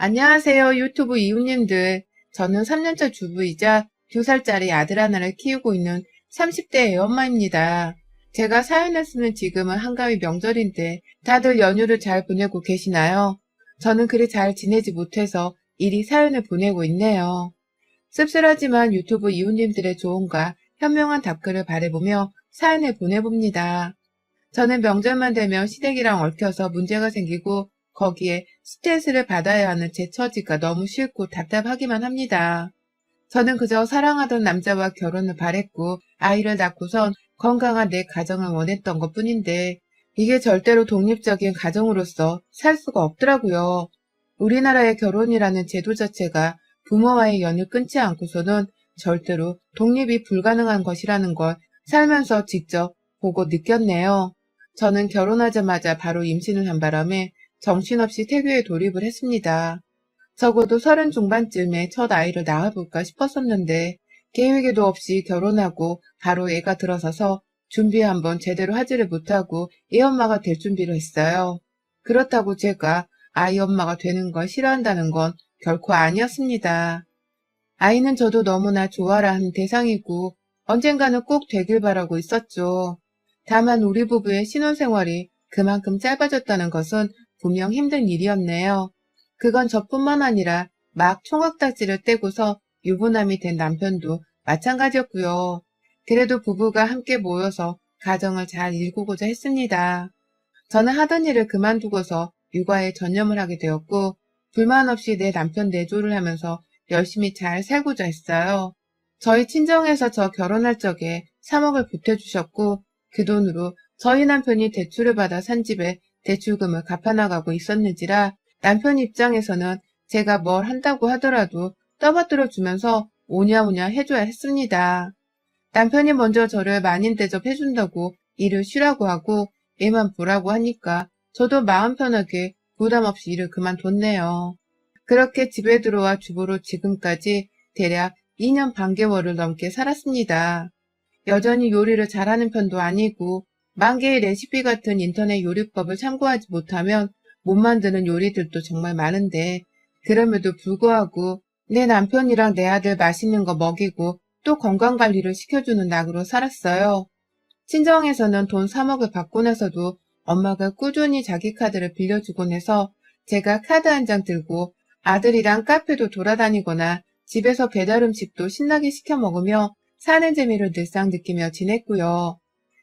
안녕하세요, 유튜브 이웃님들. 저는 3년차 주부이자 2살짜리 아들 하나를 키우고 있는 30대 애엄마입니다. 제가 사연을 쓰는 지금은 한가위 명절인데 다들 연휴를 잘 보내고 계시나요? 저는 그리 잘 지내지 못해서 이리 사연을 보내고 있네요. 씁쓸하지만 유튜브 이웃님들의 조언과 현명한 답글을 바라보며 사연을 보내봅니다. 저는 명절만 되면 시댁이랑 얽혀서 문제가 생기고 거기에 스트레스를 받아야 하는 제 처지가 너무 싫고 답답하기만 합니다. 저는 그저 사랑하던 남자와 결혼을 바랬고 아이를 낳고선 건강한 내 가정을 원했던 것뿐인데 이게 절대로 독립적인 가정으로서 살 수가 없더라고요. 우리나라의 결혼이라는 제도 자체가 부모와의 연을 끊지 않고서는 절대로 독립이 불가능한 것이라는 걸 살면서 직접 보고 느꼈네요. 저는 결혼하자마자 바로 임신을 한 바람에 정신없이 태교에 돌입을 했습니다. 적어도 30 중반쯤에 첫 아이를 낳아볼까 싶었었는데 계획에도 없이 결혼하고 바로 애가 들어서서 준비 한번 제대로 하지를 못하고 애 엄마가 될 준비를 했어요. 그렇다고 제가 아이 엄마가 되는 걸 싫어한다는 건 결코 아니었습니다. 아이는 저도 너무나 좋아라 하는 대상이고 언젠가는 꼭 되길 바라고 있었죠. 다만 우리 부부의 신혼생활이 그만큼 짧아졌다는 것은 분명 힘든 일이었네요. 그건 저뿐만 아니라 막 총각딱지를 떼고서 유부남이 된 남편도 마찬가지였고요. 그래도 부부가 함께 모여서 가정을 잘 일구고자 했습니다. 저는 하던 일을 그만두고서 육아에 전념을 하게 되었고 불만 없이 내 남편 내조를 하면서 열심히 잘 살고자 했어요. 저희 친정에서 저 결혼할 적에 3억을 보태주셨고 그 돈으로 저희 남편이 대출을 받아 산 집에 대출금을 갚아나가고 있었는지라 남편 입장에서는 제가 뭘 한다고 하더라도 떠받들어 주면서 오냐오냐 해줘야 했습니다. 남편이 먼저 저를 만인 대접해준다고 일을 쉬라고 하고 애만 보라고 하니까 저도 마음 편하게 부담 없이 일을 그만뒀네요. 그렇게 집에 들어와 주부로 지금까지 대략 2년 반개월을 넘게 살았습니다. 여전히 요리를 잘하는 편도 아니고 만 개의 레시피 같은 인터넷 요리법을 참고하지 못하면 못 만드는 요리들도 정말 많은데 그럼에도 불구하고 내 남편이랑 내 아들 맛있는 거 먹이고 또 건강관리를 시켜주는 낙으로 살았어요. 친정에서는 돈 3억을 받고 나서도 엄마가 꾸준히 자기 카드를 빌려주곤 해서 제가 카드 한 장 들고 아들이랑 카페도 돌아다니거나 집에서 배달 음식도 신나게 시켜 먹으며 사는 재미를 늘상 느끼며 지냈고요.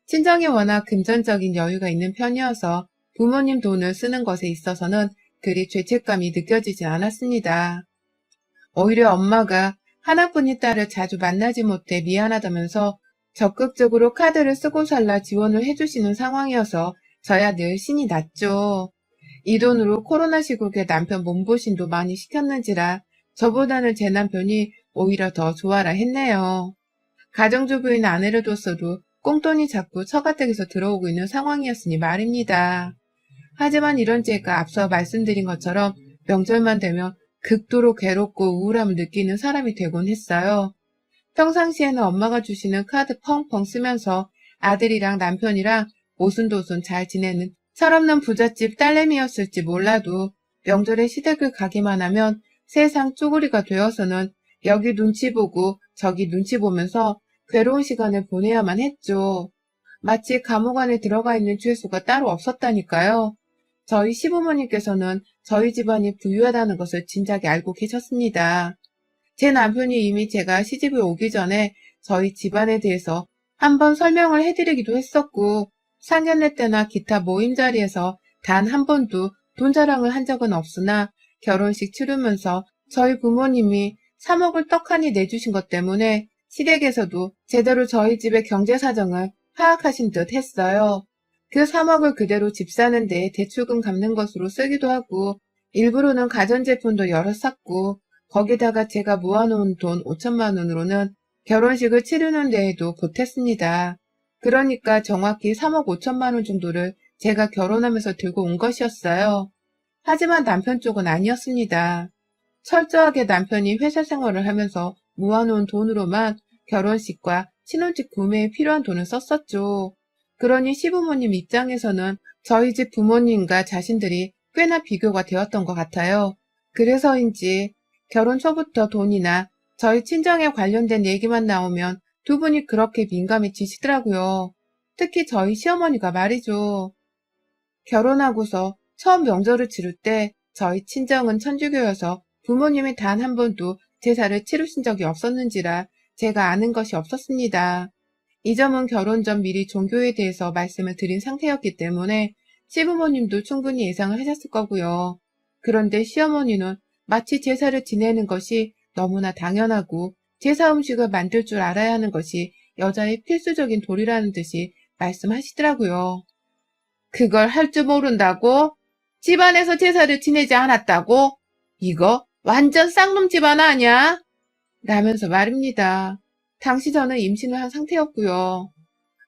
친정이 워낙 금전적인 여유가 있는 편이어서 부모님 돈을 쓰는 것에 있어서는 그리 죄책감이 느껴지지 않았습니다. 오히려 엄마가 하나뿐인 딸을 자주 만나지 못해 미안하다면서 적극적으로 카드를 쓰고 살라 지원을 해주시는 상황이어서 저야 늘 신이 났죠. 이 돈으로 코로나 시국에 남편 몸보신도 많이 시켰는지라 저보다는 제 남편이 오히려 더 좋아라 했네요. 가정주부인 아내를 뒀어도 꽁돈이 자꾸 처가댁에서 들어오고 있는 상황이었으니 말입니다. 하지만 이런 제가 앞서 말씀드린 것처럼 명절만 되면 극도로 괴롭고 우울함을 느끼는 사람이 되곤 했어요. 평상시에는 엄마가 주시는 카드 펑펑 쓰면서 아들이랑 남편이랑 오순도순 잘 지내는 철없는 부잣집 딸내미였을지 몰라도 명절에 시댁을 가기만 하면 세상 쪼그리가 되어서는 여기 눈치 보고 저기 눈치 보면서 괴로운 시간을 보내야만 했죠. 마치 감옥 안에 들어가 있는 죄수가 따로 없었다니까요. 저희 시부모님께서는 저희 집안이 부유하다는 것을 진작에 알고 계셨습니다. 제 남편이 이미 제가 시집을 오기 전에 저희 집안에 대해서 한번 설명을 해드리기도 했었고 상견례 때나 기타 모임 자리에서 단 한 번도 돈 자랑을 한 적은 없으나 결혼식 치르면서 저희 부모님이 3억을 떡하니 내주신 것 때문에 시댁에서도 제대로 저희 집의 경제 사정을 파악하신 듯 했어요. 그 3억을 그대로 집 사는 데 대출금 갚는 것으로 쓰기도 하고 일부러는 가전제품도 여러 샀고 거기다가 제가 모아놓은 돈 5천만 원으로는 결혼식을 치르는 데에도 보탰습니다. 그러니까 정확히 3억 5천만 원 정도를 제가 결혼하면서 들고 온 것이었어요. 하지만 남편 쪽은 아니었습니다. 철저하게 남편이 회사 생활을 하면서 모아놓은 돈으로만 결혼식과 신혼집 구매에 필요한 돈을 썼었죠. 그러니 시부모님 입장에서는 저희 집 부모님과 자신들이 꽤나 비교가 되었던 것 같아요. 그래서인지 결혼 초부터 돈이나 저희 친정에 관련된 얘기만 나오면 두 분이 그렇게 민감해지시더라고요. 특히 저희 시어머니가 말이죠. 결혼하고서 처음 명절을 치를 때 저희 친정은 천주교여서 부모님이 단 한 번도 제사를 치르신 적이 없었는지라 제가 아는 것이 없었습니다. 이 점은 결혼 전 미리 종교에 대해서 말씀을 드린 상태였기 때문에 시부모님도 충분히 예상을 하셨을 거고요. 그런데 시어머니는 마치 제사를 지내는 것이 너무나 당연하고 제사 음식을 만들 줄 알아야 하는 것이 여자의 필수적인 도리라는 듯이 말씀하시더라고요. 그걸 할 줄 모른다고? 집안에서 제사를 지내지 않았다고? 이거 완전 쌍놈 집안 아니야? 라면서 말입니다. 당시 저는 임신을 한 상태였고요.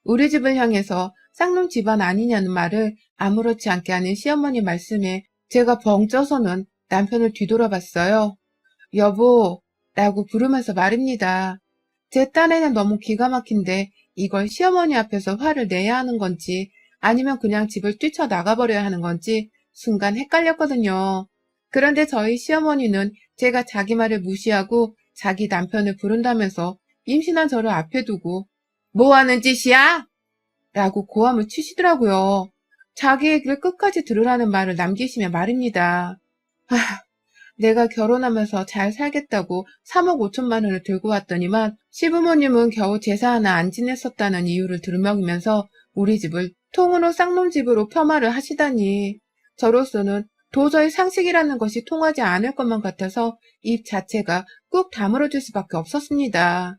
우리 집을 향해서 쌍놈 집안 아니냐는 말을 아무렇지 않게 하는 시어머니 말씀에 제가 벙 쪄서는 남편을 뒤돌아봤어요. 여보, 라고 부르면서 말입니다. 제 딴에는 너무 기가 막힌데 이걸 시어머니 앞에서 화를 내야 하는 건지 아니면 그냥 집을 뛰쳐나가버려야 하는 건지 순간 헷갈렸거든요. 그런데 저희 시어머니는 제가 자기 말을 무시하고 자기 남편을 부른다면서 임신한 저를 앞에 두고 뭐 하는 짓이야? 라고 고함을 치시더라고요. 자기 얘기를 끝까지 들으라는 말을 남기시며 말입니다. 내가 결혼하면서 잘 살겠다고 3억 5천만 원을 들고 왔더니만 시부모님은 겨우 제사 하나 안 지냈었다는 이유를 들먹이면서 우리 집을 통으로 쌍놈집으로 폄하를 하시다니 저로서는 도저히 상식이라는 것이 통하지 않을 것만 같아서 입 자체가 꾹 다물어질 수밖에 없었습니다.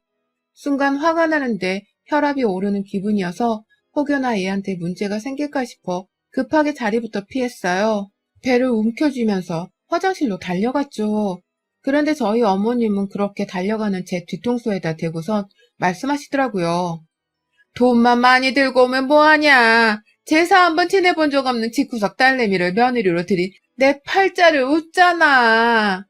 순간 화가 나는데 혈압이 오르는 기분이어서 혹여나 애한테 문제가 생길까 싶어 급하게 자리부터 피했어요. 배를 움켜쥐면서 화장실로 달려갔죠. 그런데 저희 어머님은 그렇게 달려가는 제 뒤통수에다 대고선 말씀하시더라고요. 돈만 많이 들고 오면 뭐하냐. 제사 한번 지내본 적 없는 집구석 딸내미를 며느리로 들인 내 팔자를 웃잖아.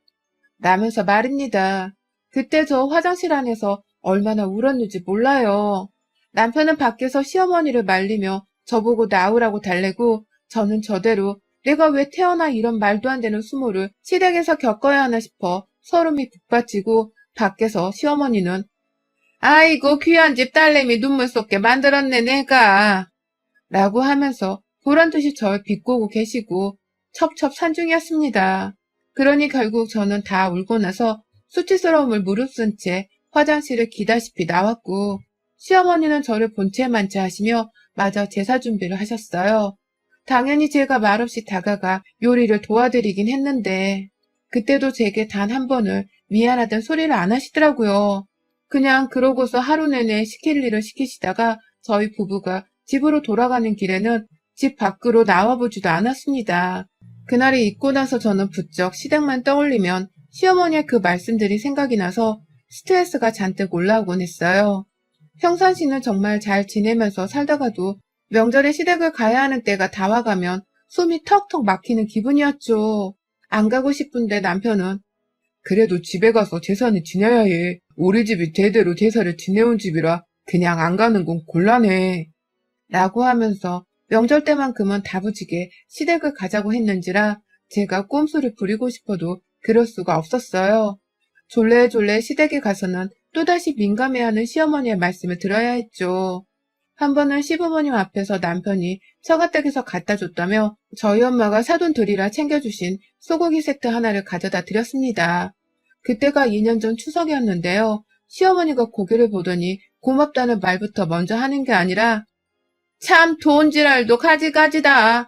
라면서 말입니다. 그때 저 화장실 안에서 얼마나 울었는지 몰라요. 남편은 밖에서 시어머니를 말리며 저보고 나오라고 달래고 저는 저대로 내가 왜 태어나 이런 말도 안 되는 수모를 시댁에서 겪어야 하나 싶어 소름이 북받치고 밖에서 시어머니는 아이고 귀한 집 딸내미 눈물 쏟게 만들었네 내가 라고 하면서 보란듯이 절 비꼬고 계시고 첩첩산중이었습니다. 그러니 결국 저는 다 울고 나서 수치스러움을 무릅쓴 채 화장실을 기다시피 나왔고 시어머니는 저를 본체만체 하시며 마저 제사 준비를 하셨어요. 당연히 제가 말없이 다가가 요리를 도와드리긴 했는데 그때도 제게 단 한 번을 미안하다는 소리를 안 하시더라고요. 그냥 그러고서 하루 내내 시킬 일을 시키시다가 저희 부부가 집으로 돌아가는 길에는 집 밖으로 나와보지도 않았습니다. 그날이 있고 나서 저는 부쩍 시댁만 떠올리면 시어머니의 그 말씀들이 생각이 나서 스트레스가 잔뜩 올라오곤 했어요. 평상시는 정말 잘 지내면서 살다가도 명절에 시댁을 가야 하는 때가 다 와가면 숨이 턱턱 막히는 기분이었죠. 안 가고 싶은데 남편은 그래도 집에 가서 제사는 지내야 해. 우리 집이 대대로 제사를 지내온 집이라 그냥 안 가는 건 곤란해. 라고 하면서 명절 때만큼은 다부지게 시댁을 가자고 했는지라 제가 꼼수를 부리고 싶어도 그럴 수가 없었어요. 졸래졸래 시댁에 가서는 또다시 민감해하는 시어머니의 말씀을 들어야 했죠. 한 번은 시부모님 앞에서 남편이 처가댁에서 갖다 줬다며 저희 엄마가 사돈 드리라 챙겨주신 소고기 세트 하나를 가져다 드렸습니다. 그때가 2년 전 추석이었는데요. 시어머니가 고개를 보더니 고맙다는 말부터 먼저 하는 게 아니라 참 돈지랄도 가지가지다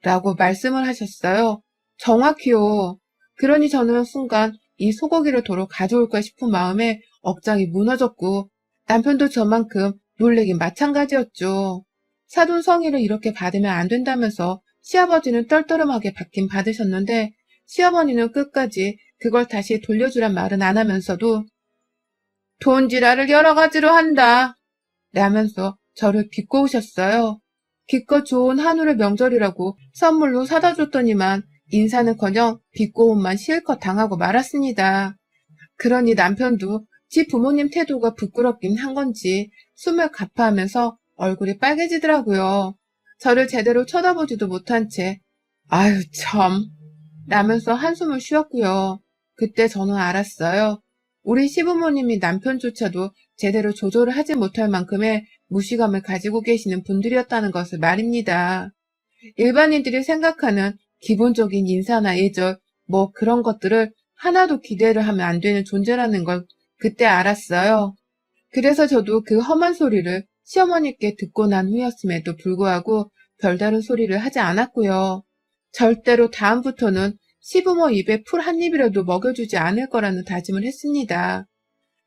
라고 말씀을 하셨어요. 정확히요. 그러니 저는 순간 이 소고기를 도로 가져올까 싶은 마음에 억장이 무너졌고 남편도 저만큼 놀래긴 마찬가지였죠. 사돈 성의를 이렇게 받으면 안 된다면서 시아버지는 떨떠름하게 받긴 받으셨는데 시어머니는 끝까지 그걸 다시 돌려주란 말은 안 하면서도 돈지랄을 여러 가지로 한다 라면서 저를 비꼬우셨어요. 기껏 좋은 한우를 명절이라고 선물로 사다 줬더니만 인사는커녕 비꼬음만 실컷 당하고 말았습니다. 그러니 남편도 집 부모님 태도가 부끄럽긴 한 건지 숨을 가파하면서 얼굴이 빨개지더라고요. 저를 제대로 쳐다보지도 못한 채 아유 참 라면서 한숨을 쉬었고요. 그때 저는 알았어요. 우리 시부모님이 남편조차도 제대로 조절을 하지 못할 만큼의 무시감을 가지고 계시는 분들이었다는 것을 말입니다. 일반인들이 생각하는 기본적인 인사나 예절, 뭐 그런 것들을 하나도 기대를 하면 안 되는 존재라는 걸 그때 알았어요. 그래서 저도 그 험한 소리를 시어머니께 듣고 난 후였음에도 불구하고 별다른 소리를 하지 않았고요. 절대로 다음부터는 시부모 입에 풀 한 입이라도 먹여주지 않을 거라는 다짐을 했습니다.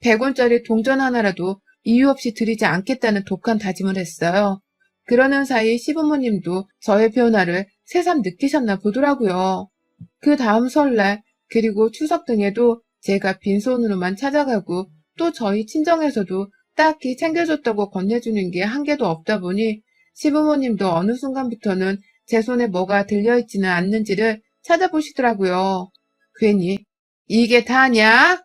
100원짜리 동전 하나라도 이유 없이 드리지 않겠다는 독한 다짐을 했어요. 그러는 사이 시부모님도 저의 변화를 새삼 느끼셨나 보더라고요. 그 다음 설날 그리고 추석 등에도 제가 빈손으로만 찾아가고 또 저희 친정에서도 딱히 챙겨줬다고 건네주는 게 한 개도 없다 보니 시부모님도 어느 순간부터는 제 손에 뭐가 들려있지는 않는지를 찾아보시더라고요. 괜히 이게 다냐?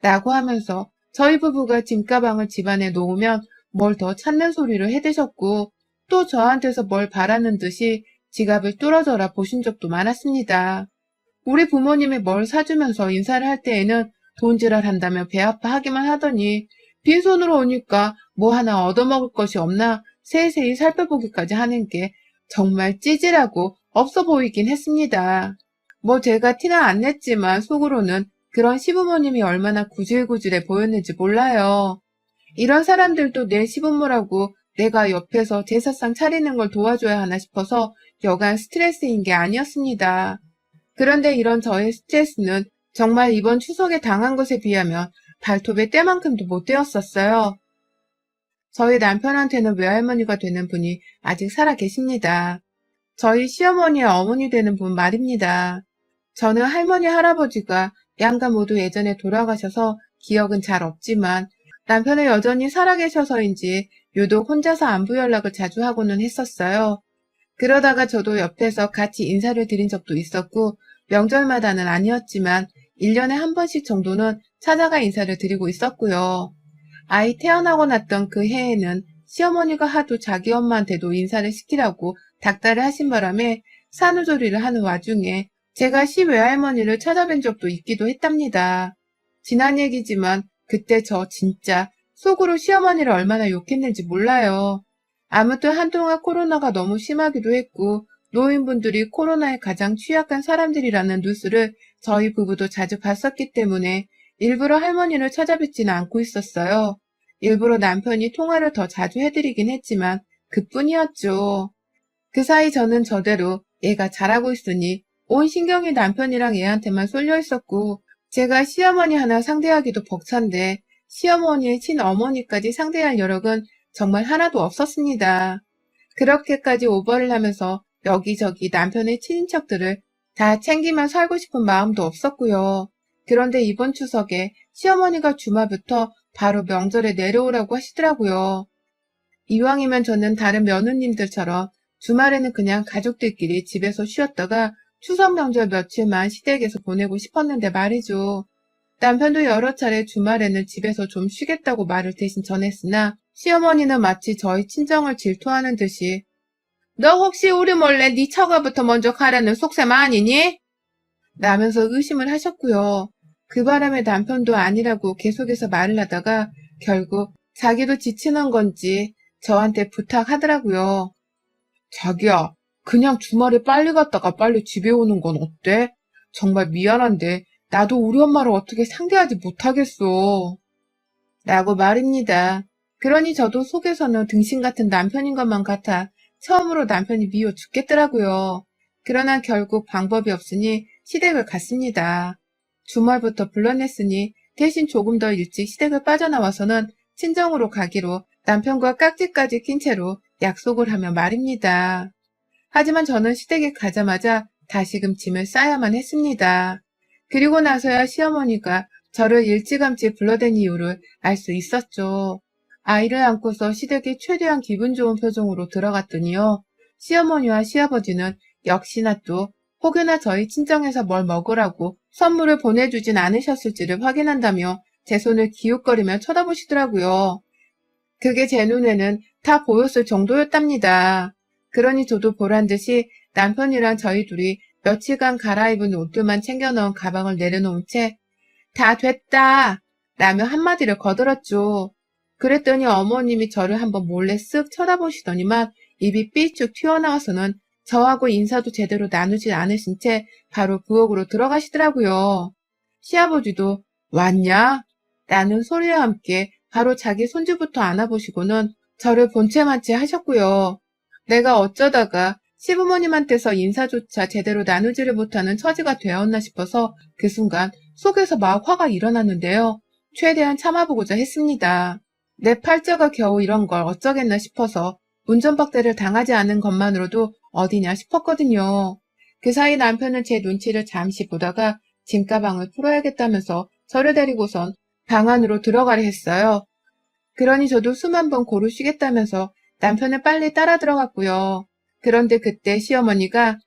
라고 하면서 저희 부부가 짐가방을 집안에 놓으면 뭘 더 찾는 소리를 해대셨고 또 저한테서 뭘 바라는 듯이 지갑을 뚫어져라 보신 적도 많았습니다. 우리 부모님이 뭘 사주면서 인사를 할 때에는 돈지랄 한다며 배 아파하기만 하더니 빈손으로 오니까 뭐 하나 얻어먹을 것이 없나 세세히 살펴보기까지 하는 게 정말 찌질하고 없어 보이긴 했습니다. 뭐 제가 티는 안 냈지만 속으로는 그런 시부모님이 얼마나 구질구질해 보였는지 몰라요. 이런 사람들도 내 시부모라고 내가 옆에서 제사상 차리는 걸 도와줘야 하나 싶어서 여간 스트레스인 게 아니었습니다. 그런데 이런 저의 스트레스는 정말 이번 추석에 당한 것에 비하면 발톱의 때만큼도 못 되었었어요. 저희 남편한테는 외할머니가 되는 분이 아직 살아 계십니다. 저희 시어머니의 어머니 되는 분 말입니다. 저는 할머니, 할아버지가 양가 모두 예전에 돌아가셔서 기억은 잘 없지만 남편은 여전히 살아계셔서인지 유독 혼자서 안부 연락을 자주 하고는 했었어요. 그러다가 저도 옆에서 같이 인사를 드린 적도 있었고 명절마다는 아니었지만 1년에 한 번씩 정도는 찾아가 인사를 드리고 있었고요. 아이 태어나고 났던 그 해에는 시어머니가 하도 자기 엄마한테도 인사를 시키라고 닥달을 하신 바람에 산후조리를 하는 와중에 제가 시외할머니를 찾아뵌 적도 있기도 했답니다. 지난 얘기지만 그때 저 진짜 속으로 시어머니를 얼마나 욕했는지 몰라요. 아무튼 한동안 코로나가 너무 심하기도 했고 노인분들이 코로나에 가장 취약한 사람들이라는 뉴스를 저희 부부도 자주 봤었기 때문에 일부러 할머니를 찾아뵙지는 않고 있었어요. 일부러 남편이 통화를 더 자주 해드리긴 했지만 그뿐이었죠. 그 사이 저는 저대로 얘가 잘하고 있으니 온 신경이 남편이랑 얘한테만 쏠려 있었고 제가 시어머니 하나 상대하기도 벅찬데 시어머니의 친어머니까지 상대할 여력은 정말 하나도 없었습니다. 그렇게까지 오버를 하면서 여기저기 남편의 친인척들을 다 챙기며 살고 싶은 마음도 없었고요. 그런데 이번 추석에 시어머니가 주말부터 바로 명절에 내려오라고 하시더라고요. 이왕이면 저는 다른 며느님들처럼 주말에는 그냥 가족들끼리 집에서 쉬었다가 추석 명절 며칠만 시댁에서 보내고 싶었는데 말이죠. 남편도 여러 차례 주말에는 집에서 좀 쉬겠다고 말을 대신 전했으나 시어머니는 마치 저희 친정을 질투하는 듯이 너 혹시 우리 몰래 네 처가부터 먼저 가라는 속셈 아니니? 라면서 의심을 하셨고요. 그 바람에 남편도 아니라고 계속해서 말을 하다가 결국 자기도 지치는 건지 저한테 부탁하더라고요. 자기야, 그냥 주말에 빨리 갔다가 빨리 집에 오는 건 어때? 정말 미안한데 나도 우리 엄마를 어떻게 상대하지 못하겠어. 라고 말입니다. 그러니 저도 속에서는 등신 같은 남편인 것만 같아 처음으로 남편이 미워 죽겠더라고요. 그러나 결국 방법이 없으니 시댁을 갔습니다. 주말부터 불러냈으니 대신 조금 더 일찍 시댁을 빠져나와서는 친정으로 가기로 남편과 깍지까지 낀 채로 약속을 하며 말입니다. 하지만 저는 시댁에 가자마자 다시금 짐을 싸야만 했습니다. 그리고 나서야 시어머니가 저를 일찌감치 불러댄 이유를 알 수 있었죠. 아이를 안고서 시댁에 최대한 기분 좋은 표정으로 들어갔더니요. 시어머니와 시아버지는 역시나 또 혹여나 저희 친정에서 뭘 먹으라고 선물을 보내주진 않으셨을지를 확인한다며 제 손을 기웃거리며 쳐다보시더라고요. 그게 제 눈에는 다 보였을 정도였답니다. 그러니 저도 보란듯이 남편이랑 저희 둘이 며칠간 갈아입은 옷들만 챙겨넣은 가방을 내려놓은 채 다 됐다 라며 한마디를 거들었죠. 그랬더니 어머님이 저를 한번 몰래 쓱 쳐다보시더니만 입이 삐쭉 튀어나와서는 저하고 인사도 제대로 나누지 않으신 채 바로 부엌으로 들어가시더라고요. 시아버지도 왔냐? 라는 소리와 함께 바로 자기 손주부터 안아보시고는 저를 본체만 채 하셨고요. 내가 어쩌다가 시부모님한테서 인사조차 제대로 나누지를 못하는 처지가 되었나 싶어서 그 순간 속에서 막 화가 일어났는데요. 최대한 참아보고자 했습니다. 내 팔자가 겨우 이런 걸 어쩌겠나 싶어서 운전박대를 당하지 않은 것만으로도 어디냐 싶었거든요. 그 사이 남편은 제 눈치를 잠시 보다가 짐가방을 풀어야겠다면서 저를 데리고선 방 안으로 들어가려 했어요. 그러니 저도 숨 한 번 고루 쉬겠다면서 남편은 빨리 따라 들어갔고요. 그런데 그때 시어머니가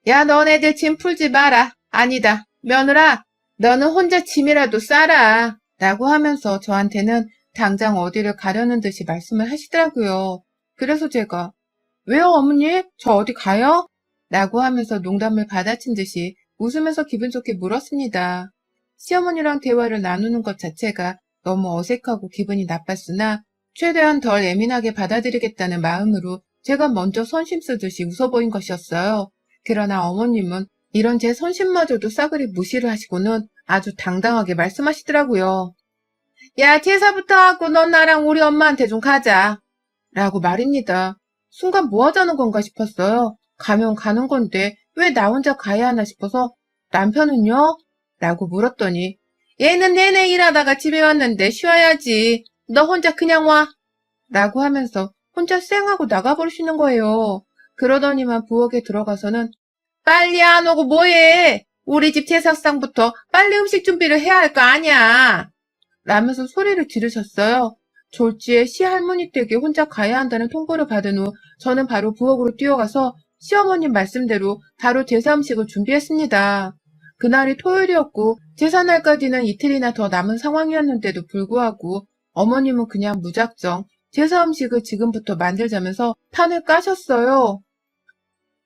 야, 너네들 짐 풀지 마라. 아니다. 며느라, 너는 혼자 짐이라도 싸라. 라고 하면서 저한테는 당장 어디를 가려는 듯이 말씀을 하시더라고요. 그래서 제가 왜요, 어머니? 저 어디 가요? 라고 하면서 농담을 받아친 듯이 웃으면서 기분 좋게 물었습니다. 시어머니랑 대화를 나누는 것 자체가 너무 어색하고 기분이 나빴으나 최대한 덜 예민하게 받아들이겠다는 마음으로 제가 먼저 선심 쓰듯이 웃어 보인 것이었어요. 그러나 어머님은 이런 제 선심마저도 싸그리 무시를 하시고는 아주 당당하게 말씀하시더라고요. 야, 제사부터 하고 넌 나랑 우리 엄마한테 좀 가자. 라고 말입니다. 순간 뭐 하자는 건가 싶었어요. 가면 가는 건데 왜 나 혼자 가야 하나 싶어서 남편은요? 라고 물었더니 얘는 내내 일하다가 집에 왔는데 쉬어야지. 너 혼자 그냥 와. 라고 하면서 혼자 쌩하고 나가버리시는 거예요. 그러더니만 부엌에 들어가서는 빨리 안 오고 뭐해. 우리 집 제사상부터 빨리 음식 준비를 해야 할 거 아니야. 라면서 소리를 지르셨어요. 졸지에 시할머니 댁에 혼자 가야 한다는 통보를 받은 후 저는 바로 부엌으로 뛰어가서 시어머님 말씀대로 바로 제사 음식을 준비했습니다. 그날이 토요일이었고 제사날까지는 이틀이나 더 남은 상황이었는데도 불구하고 어머님은 그냥 무작정 제사 음식을 지금부터 만들자면서 판을 까셨어요.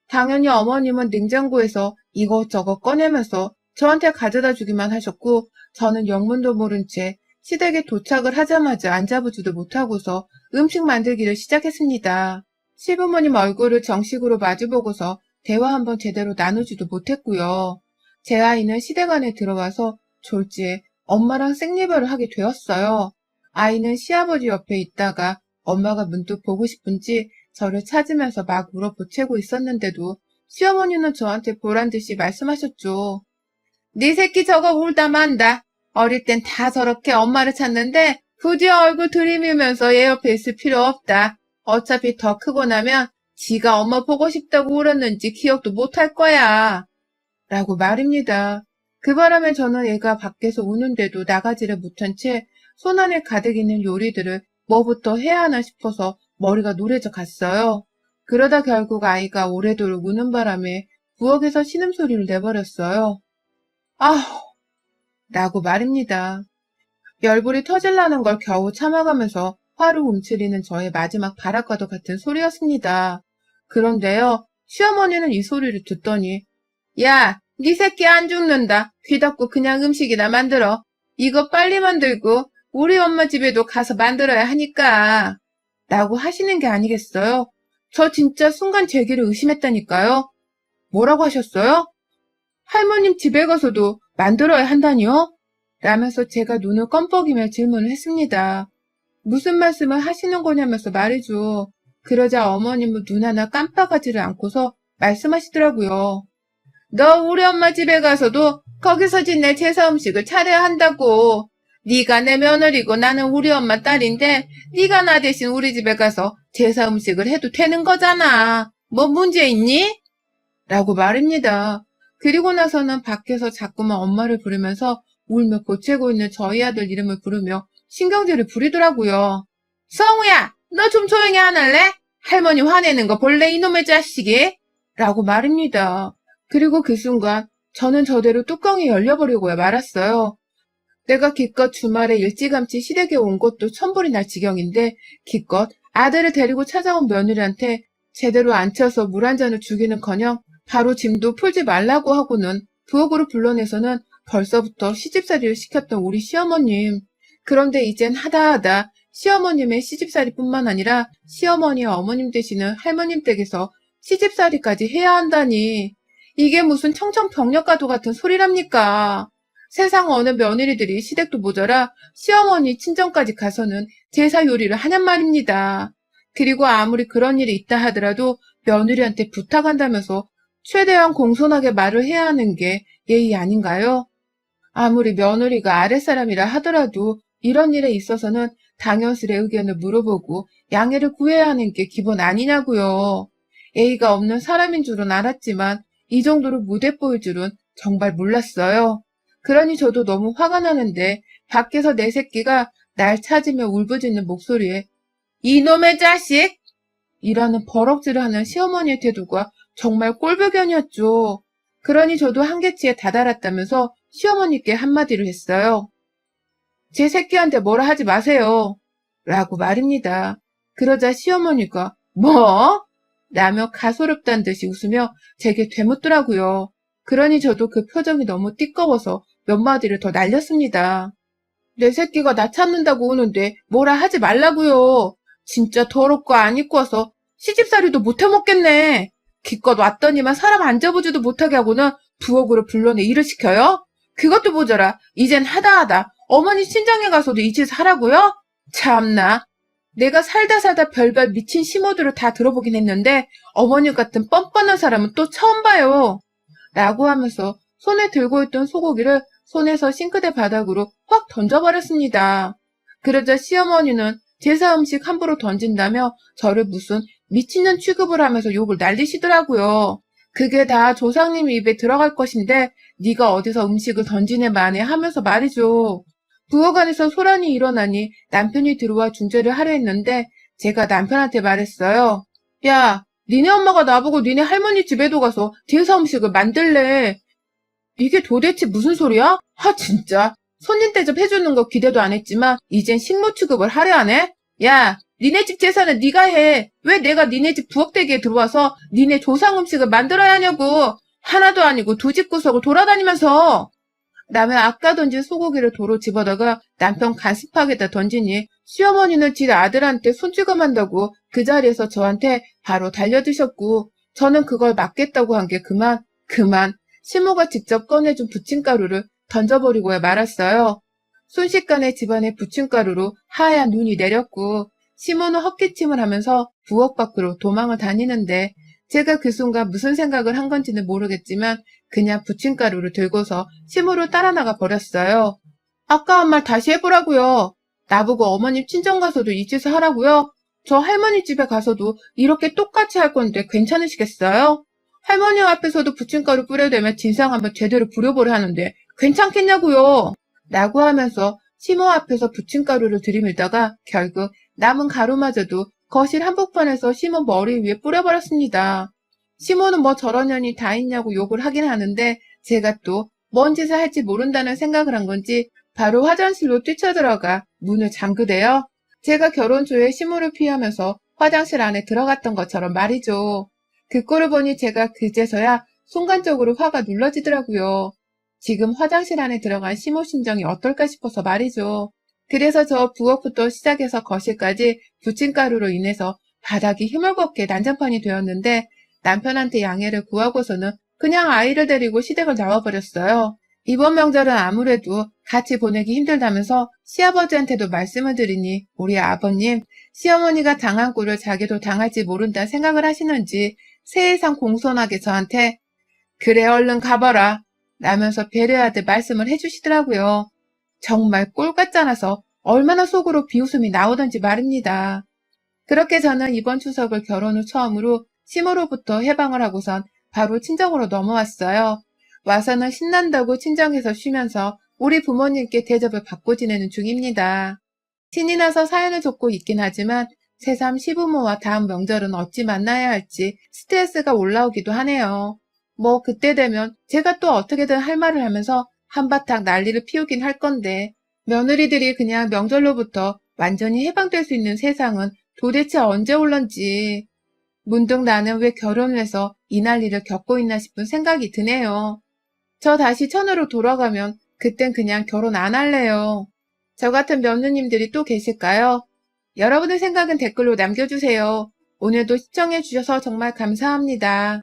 당연히 어머님은 냉장고에서 이것저것 꺼내면서 저한테 가져다 주기만 하셨고 저는 영문도 모른 채 시댁에 도착을 하자마자 앉아보지도 못하고서 음식 만들기를 시작했습니다. 시부모님 얼굴을 정식으로 마주보고서 대화 한번 제대로 나누지도 못했고요. 제 아이는 시댁 안에 들어와서 졸지에 엄마랑 생리별을 하게 되었어요. 아이는 시아버지 옆에 있다가 엄마가 문득 보고 싶은지 저를 찾으면서 막 울어보채고 있었는데도 시어머니는 저한테 보란듯이 말씀하셨죠. 네 새끼 저거 울다 만다. 어릴 땐 다 저렇게 엄마를 찾는데 굳이 얼굴 들이밀면서 얘 옆에 있을 필요 없다. 어차피 더 크고 나면 지가 엄마 보고 싶다고 울었는지 기억도 못할 거야. 라고 말입니다. 그 바람에 저는 얘가 밖에서 우는데도 나가지를 못한 채 손안에 가득 있는 요리들을 뭐부터 해야 하나 싶어서 머리가 노래져 갔어요. 그러다 결국 아이가 오래도록 우는 바람에 부엌에서 신음소리를 내버렸어요. 아휴, 라고 말입니다. 열불이 터질라는 걸 겨우 참아가면서 화를 움츠리는 저의 마지막 발악과도 같은 소리였습니다. 그런데요, 시어머니는 이 소리를 듣더니 야, 네 새끼 안 죽는다. 귀 닫고 그냥 음식이나 만들어. 이거 빨리 만들고 우리 엄마 집에도 가서 만들어야 하니까. 라고 하시는 게 아니겠어요? 저 진짜 순간 제 귀를 의심했다니까요. 뭐라고 하셨어요? 할머님 집에 가서도 만들어야 한다니요? 라면서 제가 눈을 껌뻑이며 질문을 했습니다. 무슨 말씀을 하시는 거냐면서 말이죠. 그러자 어머님은 눈 하나 깜빡하지를 않고서 말씀하시더라고요. 너 우리 엄마 집에 가서도 거기서 지낼 제사 음식을 차려야 한다고. 네가 내 며느리고 나는 우리 엄마 딸인데 네가 나 대신 우리 집에 가서 제사 음식을 해도 되는 거잖아. 뭐 문제 있니? 라고 말입니다. 그리고 나서는 밖에서 자꾸만 엄마를 부르면서 울며 보채고 있는 저희 아들 이름을 부르며 신경질을 부리더라고요. 성우야, 너 좀 조용히 안 할래? 할머니 화내는 거 볼래 이놈의 자식이? 라고 말입니다. 그리고 그 순간 저는 저대로 뚜껑이 열려버리고야 말았어요. 내가 기껏 주말에 일찌감치 시댁에 온 것도 천불이 날 지경인데 기껏 아들을 데리고 찾아온 며느리한테 제대로 앉혀서 물 한 잔을 주기는커녕 바로 짐도 풀지 말라고 하고는 부엌으로 불러내서는 벌써부터 시집살이를 시켰던 우리 시어머님. 그런데 이젠 하다하다 시어머님의 시집살이뿐만 아니라 시어머니의 어머님 되시는 할머님 댁에서 시집살이까지 해야 한다니. 이게 무슨 청천벽력과도 같은 소리랍니까? 세상 어느 며느리들이 시댁도 모자라 시어머니 친정까지 가서는 제사 요리를 하냔 말입니다. 그리고 아무리 그런 일이 있다 하더라도 며느리한테 부탁한다면서 최대한 공손하게 말을 해야 하는 게 예의 아닌가요? 아무리 며느리가 아랫사람이라 하더라도 이런 일에 있어서는 당연스레 의견을 물어보고 양해를 구해야 하는 게 기본 아니냐고요. 예의가 없는 사람인 줄은 알았지만 이 정도로 무대 보일 줄은 정말 몰랐어요. 그러니 저도 너무 화가 나는데 밖에서 내 새끼가 날 찾으며 울부짖는 목소리에 이놈의 자식! 이라는 버럭질을 하는 시어머니의 태도가 정말 꼴불견이었죠. 그러니 저도 한계치에 다다랐다면서 시어머니께 한마디를 했어요. 제 새끼한테 뭐라 하지 마세요. 라고 말입니다. 그러자 시어머니가 뭐? 라며 가소롭다는 듯이 웃으며 제게 되묻더라고요. 그러니 저도 그 표정이 너무 띠꺼워서 몇 마디를 더 날렸습니다. 내 새끼가 나 찾는다고 오는데 뭐라 하지 말라고요. 진짜 더럽고 안 입고 와서 시집살이도 못 해먹겠네. 기껏 왔더니만 사람 앉아보지도 못하게 하고는 부엌으로 불러내 일을 시켜요? 그것도 모자라 이젠 하다하다 어머니 친정에 가서도 이 짓을 하라고요? 참나. 내가 살다 별별 미친 시모들을 다 들어보긴 했는데 어머니 같은 뻔뻔한 사람은 또 처음 봐요. 라고 하면서 손에 들고 있던 소고기를 손에서 싱크대 바닥으로 확 던져버렸습니다. 그러자 시어머니는 제사 음식 함부로 던진다며 저를 무슨 미친년 취급을 하면서 욕을 날리시더라고요. 그게 다 조상님 입에 들어갈 것인데 네가 어디서 음식을 던지네 마네 하면서 말이죠. 부엌 안에서 소란이 일어나니 남편이 들어와 중재를 하려 했는데 제가 남편한테 말했어요. 야, 니네 엄마가 나보고 니네 할머니 집에도 가서 제사 음식을 만들래. 이게 도대체 무슨 소리야? 진짜. 손님 대접 해주는 거 기대도 안 했지만 이젠 식모 취급을 하려 하네? 야, 니네 집 제사는 네가 해. 왜 내가 니네 집 부엌대기에 들어와서 니네 조상 음식을 만들어야 하냐고. 하나도 아니고 두 집 구석을 돌아다니면서. 라며 아까 던진 소고기를 도로 집어다가 남편 간습하게다 던지니 시어머니는 지 아들한테 손찌검한다고 그 자리에서 저한테 바로 달려드셨고 저는 그걸 막겠다고 한 게 그만 시모가 직접 꺼내준 부침가루를 던져버리고야 말았어요. 순식간에 집안에 부침가루로 하얀 눈이 내렸고 시모는 헛기침을 하면서 부엌 밖으로 도망을 다니는데 제가 그 순간 무슨 생각을 한 건지는 모르겠지만 그냥 부침가루를 들고서 시모를 따라 나가 버렸어요. 아까 한 말 다시 해보라고요. 나보고 어머님 친정 가서도 이 짓을 하라고요? 저 할머니 집에 가서도 이렇게 똑같이 할 건데 괜찮으시겠어요? 할머니 앞에서도 부침가루 뿌려대면 진상 한번 제대로 부려보려 하는데 괜찮겠냐고요? 라고 하면서 시모 앞에서 부침가루를 들이밀다가 결국 남은 가루마저도 거실 한복판에서 시모 머리 위에 뿌려버렸습니다. 시모는 뭐 저런 년이 다 있냐고 욕을 하긴 하는데 제가 또 뭔 짓을 할지 모른다는 생각을 한 건지 바로 화장실로 뛰쳐들어가 문을 잠그대요. 제가 결혼 초에 시모를 피하면서 화장실 안에 들어갔던 것처럼 말이죠. 그 꼴을 보니 제가 그제서야 순간적으로 화가 눌러지더라고요. 지금 화장실 안에 들어간 시모 심정이 어떨까 싶어서 말이죠. 그래서 저 부엌부터 시작해서 거실까지 부침가루로 인해서 바닥이 힘을겁게 난장판이 되었는데 남편한테 양해를 구하고서는 그냥 아이를 데리고 시댁을 나와버렸어요. 이번 명절은 아무래도 같이 보내기 힘들다면서 시아버지한테도 말씀을 드리니 우리 아버님, 시어머니가 당한 꼴을 자기도 당할지 모른다 생각을 하시는지 세상 공손하게 저한테 그래 얼른 가봐라 라면서 배려하듯 말씀을 해주시더라고요. 정말 꼴 같잖아서 얼마나 속으로 비웃음이 나오던지 말입니다. 그렇게 저는 이번 추석을 결혼 후 처음으로 시모로부터 해방을 하고선 바로 친정으로 넘어왔어요. 와서는 신난다고 친정에서 쉬면서 우리 부모님께 대접을 받고 지내는 중입니다. 신이 나서 사연을 적고 있긴 하지만 새삼 시부모와 다음 명절은 어찌 만나야 할지 스트레스가 올라오기도 하네요. 뭐 그때 되면 제가 또 어떻게든 할 말을 하면서 한바탕 난리를 피우긴 할 건데 며느리들이 그냥 명절로부터 완전히 해방될 수 있는 세상은 도대체 언제 올런지 문득 나는 왜 결혼을 해서 이 난리를 겪고 있나 싶은 생각이 드네요. 저 다시 천으로 돌아가면 그땐 그냥 결혼 안 할래요. 저 같은 며느님들이 또 계실까요? 여러분의 생각은 댓글로 남겨주세요. 오늘도 시청해주셔서 정말 감사합니다.